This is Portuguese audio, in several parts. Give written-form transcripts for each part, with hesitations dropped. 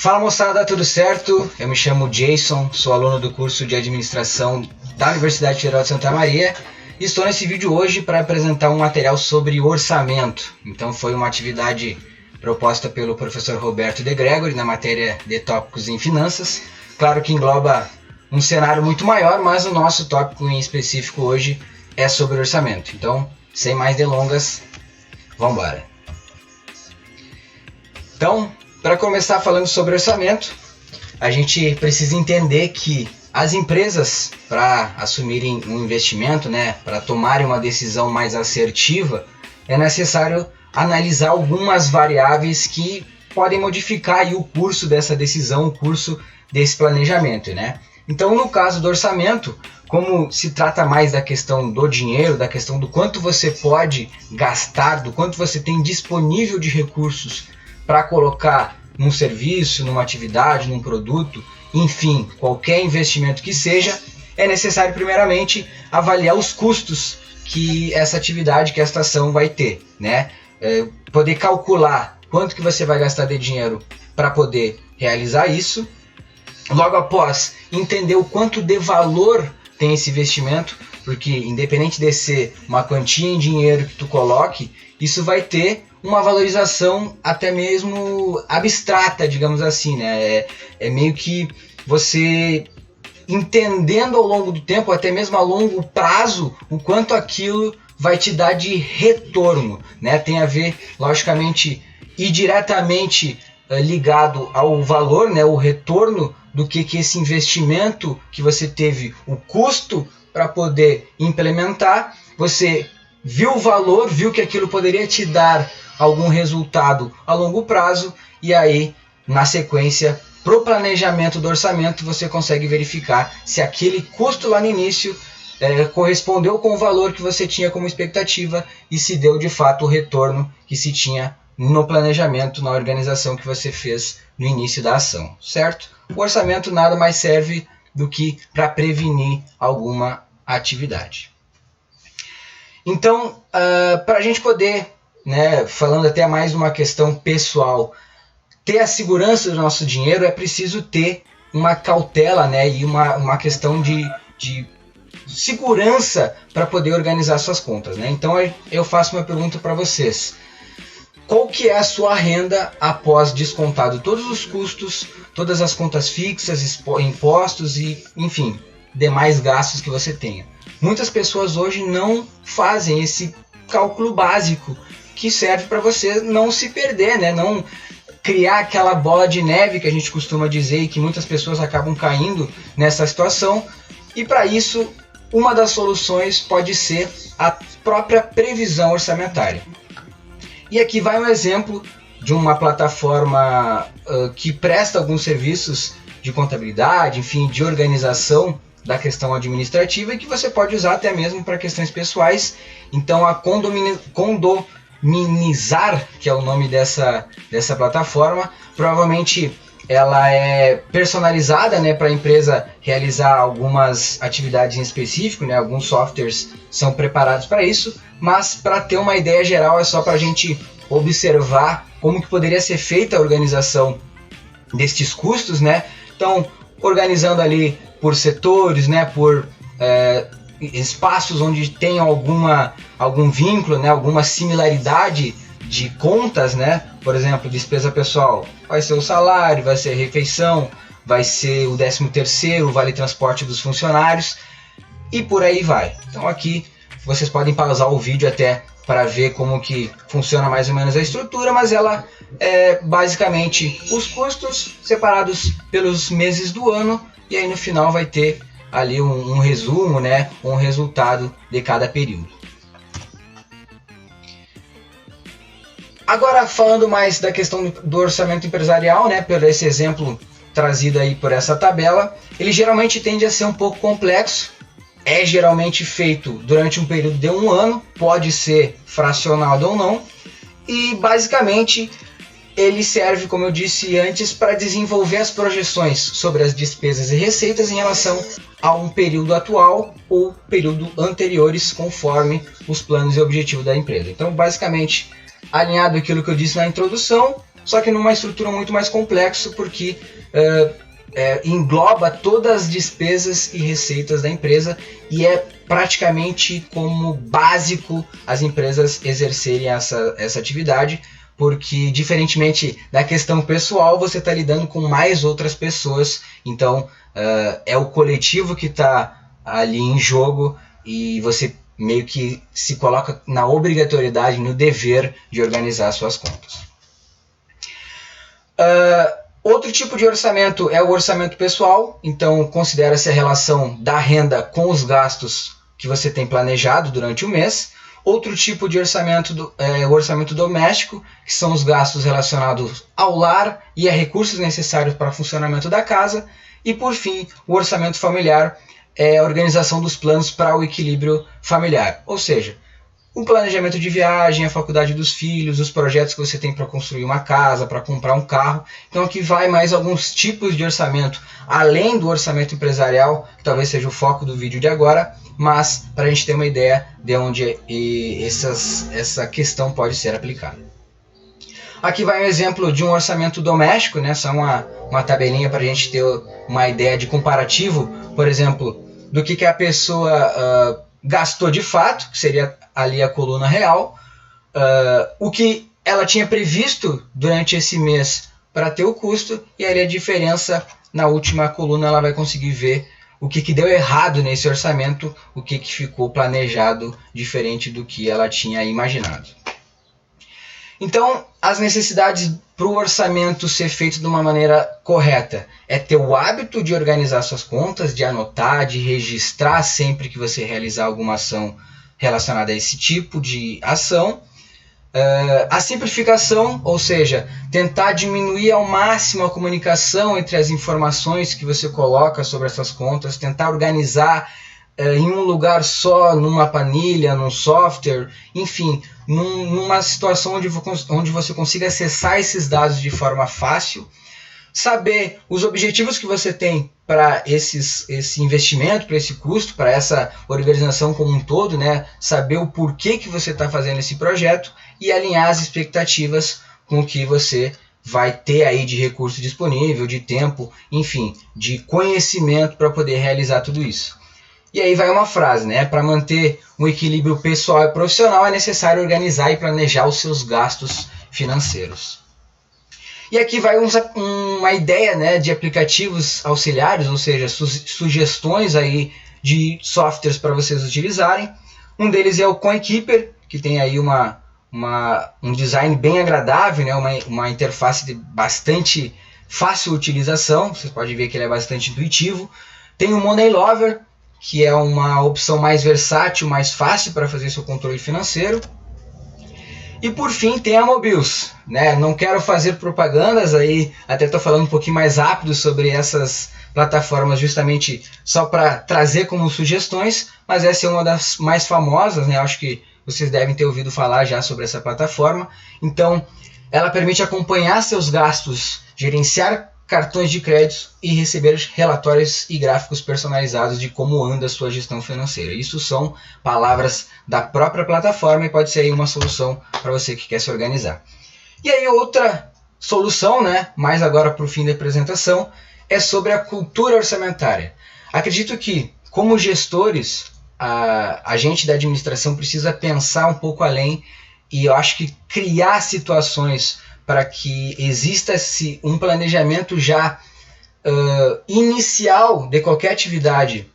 Fala moçada, tudo certo? Eu me chamo Jason, sou aluno do curso de Administração da Universidade Federal de Santa Maria e estou nesse vídeo hoje para apresentar um material sobre orçamento. Então foi uma atividade proposta pelo professor Roberto De Gregory na matéria de tópicos em finanças. Claro que engloba um cenário muito maior, mas o nosso tópico em específico hoje é sobre orçamento. Então, sem mais delongas, vamos embora. Então, para começar falando sobre orçamento, a gente precisa entender que as empresas, para assumirem um investimento, para tomarem uma decisão mais assertiva, é necessário analisar algumas variáveis que podem modificar aí o curso dessa decisão, o curso desse planejamento. Então, no caso do orçamento, como se trata mais da questão do dinheiro, da questão do quanto você pode gastar, do quanto você tem disponível de recursos para colocar num serviço, numa atividade, num produto, enfim, qualquer investimento que seja, é necessário primeiramente avaliar os custos que essa atividade, que esta ação vai ter, poder calcular quanto que você vai gastar de dinheiro para poder realizar isso. Logo após, entender o quanto de valor tem esse investimento, porque independente de ser uma quantia em dinheiro que tu coloque, isso vai ter uma valorização até mesmo abstrata, digamos assim, É meio que você entendendo ao longo do tempo, até mesmo a longo prazo, o quanto aquilo vai te dar de retorno, Tem a ver, logicamente, e diretamente ligado ao valor, o retorno do que esse investimento que você teve, o custo para poder implementar, você viu o valor, viu que aquilo poderia te dar algum resultado a longo prazo, e aí, na sequência, para o planejamento do orçamento, você consegue verificar se aquele custo lá no início correspondeu com o valor que você tinha como expectativa e se deu de fato o retorno que se tinha no planejamento, na organização que você fez no início da ação, certo? O orçamento nada mais serve do que para prevenir alguma atividade. Então, para a gente poder, falando até mais uma questão pessoal, ter a segurança do nosso dinheiro, é preciso ter uma cautela, e uma questão de segurança para poder organizar suas contas. Então, eu faço uma pergunta para vocês. Qual que é a sua renda após descontado todos os custos, todas as contas fixas, impostos e, enfim, demais gastos que você tenha? Muitas pessoas hoje não fazem esse cálculo básico que serve para você não se perder, não criar aquela bola de neve que a gente costuma dizer e que muitas pessoas acabam caindo nessa situação. E para isso, uma das soluções pode ser a própria previsão orçamentária. E aqui vai um exemplo de uma plataforma que presta alguns serviços de contabilidade, enfim, de organização da questão administrativa e que você pode usar até mesmo para questões pessoais. Então a Condominizar, que é o nome dessa plataforma, provavelmente ela é personalizada para a empresa realizar algumas atividades em específico, alguns softwares são preparados para isso, mas para ter uma ideia geral é só para a gente observar como que poderia ser feita a organização destes custos, Então, organizando ali por setores, por espaços onde tem algum vínculo, alguma similaridade de contas, Por exemplo, despesa pessoal, vai ser o salário, vai ser a refeição, vai ser o 13º, o vale transporte dos funcionários e por aí vai. Então aqui vocês podem pausar o vídeo até para ver como que funciona mais ou menos a estrutura, mas ela é basicamente os custos separados pelos meses do ano e aí no final vai ter ali um resumo, um resultado de cada período. Agora, falando mais da questão do orçamento empresarial, por esse exemplo trazido aí por essa tabela, ele geralmente tende a ser um pouco complexo, é geralmente feito durante um período de um ano, pode ser fracionado ou não, e basicamente ele serve, como eu disse antes, para desenvolver as projeções sobre as despesas e receitas em relação a um período atual ou período anteriores, conforme os planos e objetivos da empresa. Então, basicamente, alinhado àquilo que eu disse na introdução, só que numa estrutura muito mais complexa, porque engloba todas as despesas e receitas da empresa e é praticamente como básico as empresas exercerem essa atividade, porque diferentemente da questão pessoal, você está lidando com mais outras pessoas, então é o coletivo que está ali em jogo e você meio que se coloca na obrigatoriedade, no dever de organizar suas contas. Outro tipo de orçamento é o orçamento pessoal, então considera-se a relação da renda com os gastos que você tem planejado durante o mês. Outro tipo de orçamento é o orçamento doméstico, que são os gastos relacionados ao lar e a recursos necessários para o funcionamento da casa. E por fim, o orçamento familiar é a organização dos planos para o equilíbrio familiar, ou seja, o planejamento de viagem, a faculdade dos filhos, os projetos que você tem para construir uma casa, para comprar um carro. Então aqui vai mais alguns tipos de orçamento, além do orçamento empresarial, que talvez seja o foco do vídeo de agora, mas para a gente ter uma ideia de onde essa questão pode ser aplicada. Aqui vai um exemplo de um orçamento doméstico, né? Só uma tabelinha para a gente ter uma ideia de comparativo, por exemplo, do que a pessoa gastou de fato, que seria ali a coluna real, o que ela tinha previsto durante esse mês para ter o custo, e ali a diferença na última coluna ela vai conseguir ver o que deu errado nesse orçamento, o que ficou planejado diferente do que ela tinha imaginado. Então, as necessidades para o orçamento ser feito de uma maneira correta é ter o hábito de organizar suas contas, de anotar, de registrar sempre que você realizar alguma ação relacionada a esse tipo de ação. A simplificação, ou seja, tentar diminuir ao máximo a comunicação entre as informações que você coloca sobre essas contas, tentar organizar em um lugar só, numa planilha, num software, enfim, numa situação onde você consiga acessar esses dados de forma fácil, saber os objetivos que você tem para esse investimento, para esse custo, para essa organização como um todo, né? Saber o porquê que você está fazendo esse projeto e alinhar as expectativas com o que você vai ter aí de recurso disponível, de tempo, enfim, de conhecimento para poder realizar tudo isso. E aí vai uma frase, né? Para manter um equilíbrio pessoal e profissional é necessário organizar e planejar os seus gastos financeiros. E aqui vai uma ideia, né, de aplicativos auxiliares, ou seja, sugestões aí de softwares para vocês utilizarem. Um deles é o CoinKeeper, que tem aí um design bem agradável, né, uma interface de bastante fácil utilização. Vocês podem ver que ele é bastante intuitivo. Tem o Money Lover, que é uma opção mais versátil, mais fácil para fazer seu controle financeiro. E por fim tem a Mobius, né? Não quero fazer propagandas aí, até estou falando um pouquinho mais rápido sobre essas plataformas justamente só para trazer como sugestões, mas essa é uma das mais famosas, né? Acho que vocês devem ter ouvido falar já sobre essa plataforma. Então, ela permite acompanhar seus gastos, gerenciar cartões de crédito e receber relatórios e gráficos personalizados de como anda a sua gestão financeira. Isso são palavras da própria plataforma e pode ser aí uma solução para você que quer se organizar. E aí outra solução, né, mais agora para o fim da apresentação, é sobre a cultura orçamentária. Acredito que, como gestores, a gente da administração precisa pensar um pouco além e eu acho que criar situações para que exista um planejamento já inicial de qualquer atividade,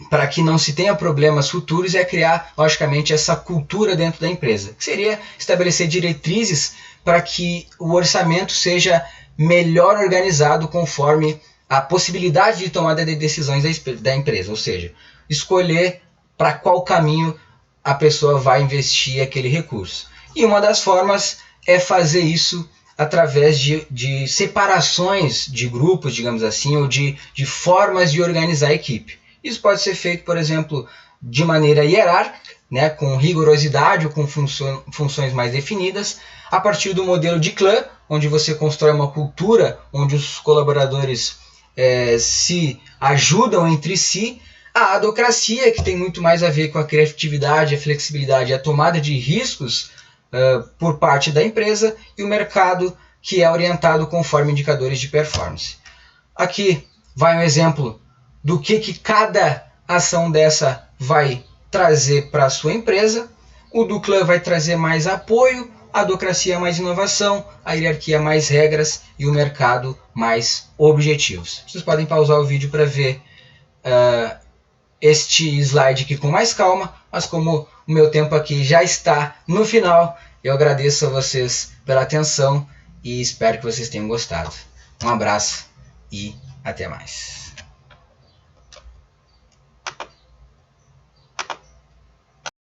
para que não se tenha problemas futuros, é criar, logicamente, essa cultura dentro da empresa, que seria estabelecer diretrizes para que o orçamento seja melhor organizado conforme a possibilidade de tomada de decisões da empresa, ou seja, escolher para qual caminho a pessoa vai investir aquele recurso. E uma das formas é fazer isso através de separações de grupos, digamos assim, ou de formas de organizar a equipe. Isso pode ser feito, por exemplo, de maneira hierárquica, né, com rigorosidade ou com funções mais definidas, a partir do modelo de clã, onde você constrói uma cultura onde os colaboradores se ajudam entre si, a adocracia, que tem muito mais a ver com a criatividade, a flexibilidade e a tomada de riscos por parte da empresa, e o mercado que é orientado conforme indicadores de performance. Aqui vai um exemplo do que cada ação dessa vai trazer para a sua empresa. O do clã vai trazer mais apoio, a docracia mais inovação, a hierarquia mais regras e o mercado mais objetivos. Vocês podem pausar o vídeo para ver este slide aqui com mais calma, mas como o meu tempo aqui já está no final, eu agradeço a vocês pela atenção e espero que vocês tenham gostado. Um abraço e até mais.